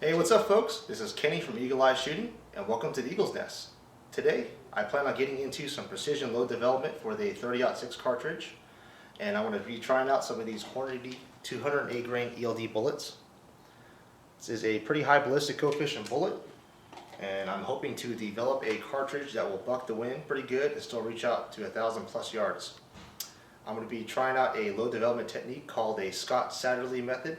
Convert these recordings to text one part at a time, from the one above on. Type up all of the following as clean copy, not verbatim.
Hey, what's up folks? This is Kenny from Eagle Eye Shooting and welcome to the Eagle's Nest. Today I plan on getting into some precision load development for the 30-06 cartridge, and I want to be trying out some of these Hornady 208 grain ELD bullets. This is a pretty high ballistic coefficient bullet, and I'm hoping to develop a cartridge that will buck the wind pretty good and still reach out to 1,000+ yards. I'm going to be trying out a load development technique called a Scott Satterlee method.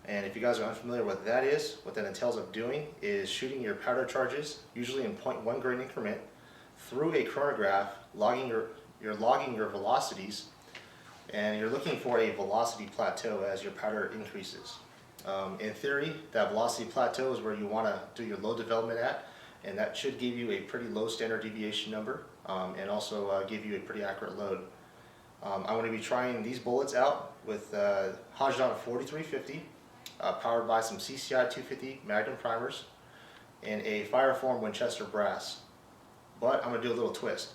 And if you guys are unfamiliar with what that is, what that entails of doing is shooting your powder charges, usually in 0.1 grain increment, through a chronograph, you're logging your velocities, and you're looking for a velocity plateau as your powder increases. In theory, that velocity plateau is where you want to do your load development at, and that should give you a pretty low standard deviation number, and also give you a pretty accurate load. I'm going to be trying these bullets out with Hodgdon 4350. Powered by some CCI 250 Magnum primers and a Fireform Winchester brass. But I'm going to do a little twist.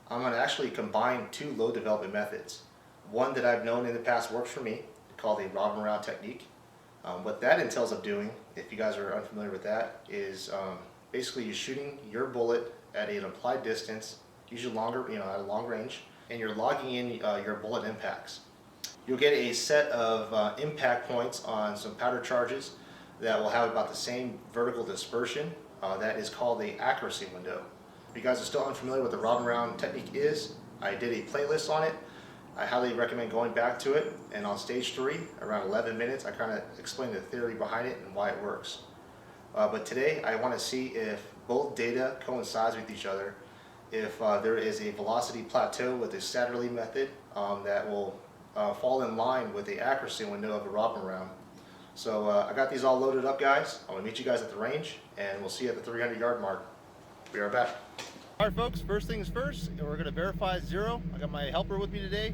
I'm going to actually combine two load development methods. One that I've known in the past works for me, called a robin round technique. What that entails of doing, if you guys are unfamiliar with that, is basically you're shooting your bullet at an applied distance, usually longer, at a long range, and you're logging in your bullet impacts. You'll get a set of impact points on some powder charges that will have about the same vertical dispersion. That is called the accuracy window. If you guys are still unfamiliar with the robin round technique is, I did a playlist on it. I highly recommend going back to it, and on stage 3, around 11 minutes, I kind of explain the theory behind it and why it works. But today I want to see if both data coincides with each other, if there is a velocity plateau with the Satterlee method that will fall in line with the accuracy window of a robin round. So I got these all loaded up, guys. I'm going to meet you guys at the range, and we'll see you at the 300-yard mark. Be right back. Alright folks, first things first, we're going to verify zero. I got my helper with me today,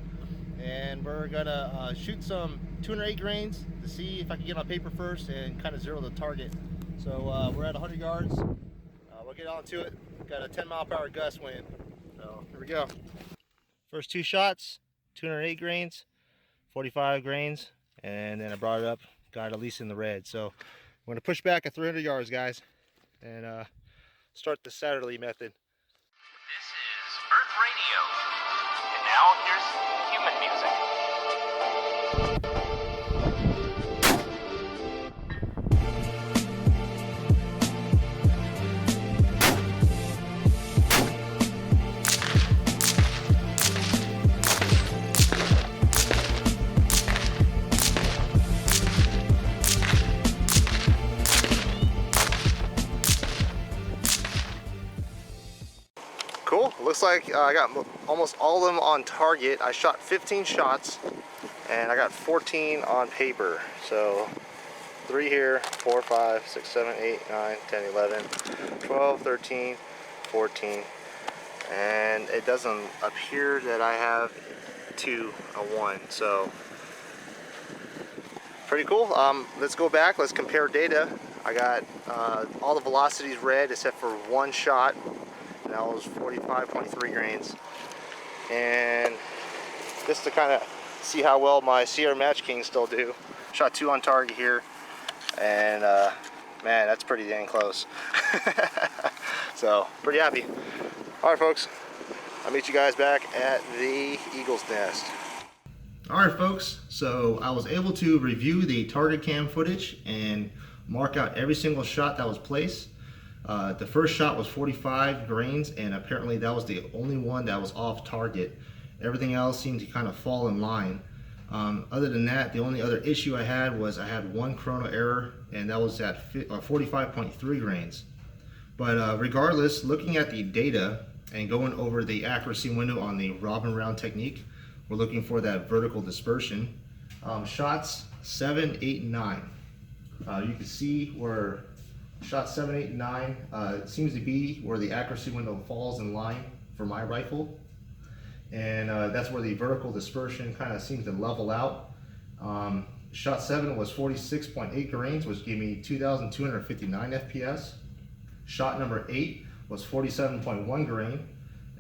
and we're going to shoot some 208 grains to see if I can get on paper first and kind of zero the target. So we're at 100 yards. We'll get on to it. Got a 10-mile-per-hour gust wind. So here we go. First two shots. 208 grains, 45 grains, and then I brought it up, got it at least in the red. So I'm going to push back at 300 yards, guys, and start the Satterlee method. This is Earth Radio, and now here's human music. Cool. Looks like I got almost all of them on target. I shot 15 shots and I got 14 on paper. So 3 here, 4, 5, 6, 7, 8, 9, 10, 11, 12, 13, 14. And it doesn't appear that I have 2 or 1. So pretty cool. Let's go back. Let's compare data. I got all the velocities red except for one shot. And that was 45.3 grains. And just to kind of see how well my Sierra Match Kings still do. Shot 2 on target here, and man, that's pretty dang close. So pretty happy. All right, folks. I'll meet you guys back at the Eagle's Nest. All right, folks. So I was able to review the target cam footage and mark out every single shot that was placed. The first shot was 45 grains, and apparently that was the only one that was off target. Everything else seemed to kind of fall in line. Other than that, the only other issue I had was I had one chrono error, and that was at 45.3 grains. But regardless, looking at the data and going over the accuracy window on the robin round technique, we're looking for that vertical dispersion. Shots 7, 8, and 9. You can see where shot 7, 8, and 9 it seems to be where the accuracy window falls in line for my rifle, and that's where the vertical dispersion kind of seems to level out. Shot 7 was 46.8 grains, which gave me 2,259 FPS. Shot number 8 was 47.1 grain,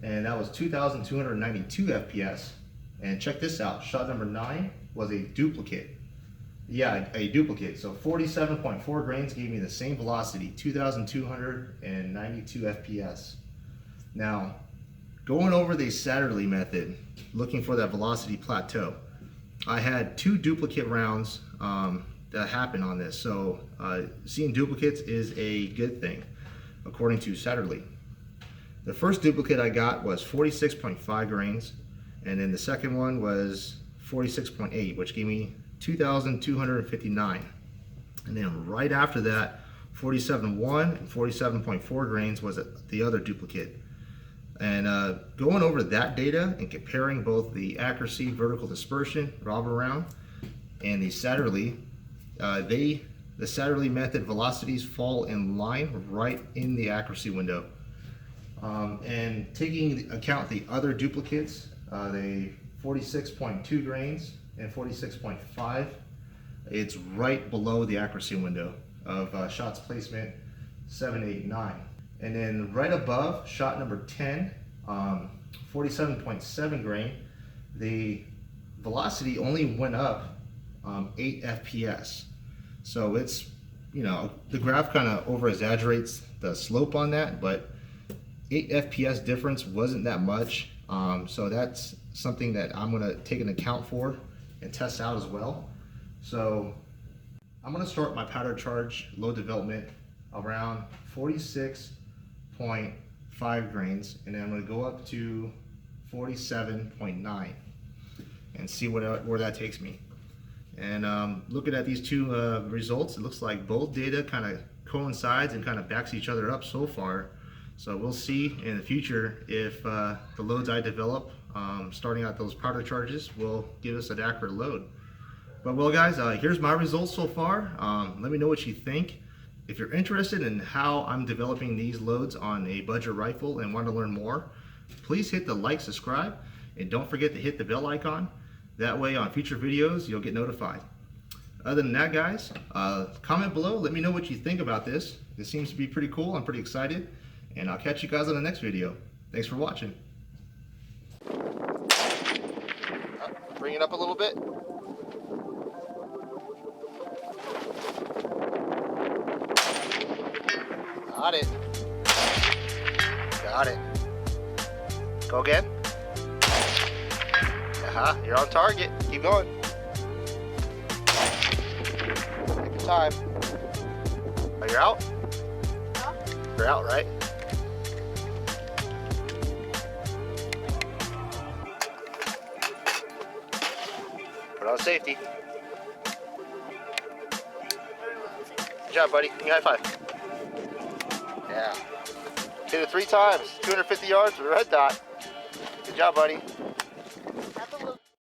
and that was 2,292 FPS. And check this out, shot number 9 was a duplicate. Yeah, a duplicate. So 47.4 grains gave me the same velocity, 2,292 FPS. Now, going over the Satterlee method, looking for that velocity plateau, I had 2 duplicate rounds that happened on this. So seeing duplicates is a good thing, according to Satterlee. The first duplicate I got was 46.5 grains, and then the second one was 46.8, which gave me 2,259. And then right after that, 47.1 and 47.4 grains was the other duplicate. And going over that data and comparing both the accuracy, vertical dispersion, revolver round, and the Satterlee, the Satterlee method velocities fall in line right in the accuracy window. And taking into account the other duplicates, the 46.2 grains and 46.5, it's right below the accuracy window of shots placement 7, 8, 9. And then right above shot number 10, 47.7 grain, the velocity only went up 8 FPS. So it's, you know, the graph kind of over exaggerates the slope on that, but 8 FPS difference wasn't that much. So that's something that I'm going to take an account for and test out as well. So I'm going to start my powder charge load development around 46.5 grains, and then I'm going to go up to 47.9 and see where that takes me. And looking at these two results, it looks like both data kind of coincides and kind of backs each other up so far. So we'll see in the future if the loads I develop, starting out those powder charges, will give us an accurate load. But well guys, here's my results so far. Let me know what you think. If you're interested in how I'm developing these loads on a budget rifle and want to learn more, please hit the like, subscribe, and don't forget to hit the bell icon. That way on future videos, you'll get notified. Other than that guys, comment below, let me know what you think about this. This seems to be pretty cool, I'm pretty excited. And I'll catch you guys on the next video. Thanks for watching. Bring it up a little bit. Got it. Got it. Go again. You're on target. Keep going. Take your time. Oh, you're out? No. You're out, right? Put on safety. Good job, buddy. Give me a high five. Yeah. Hit it 3 times. 250 yards with a red dot. Good job, buddy.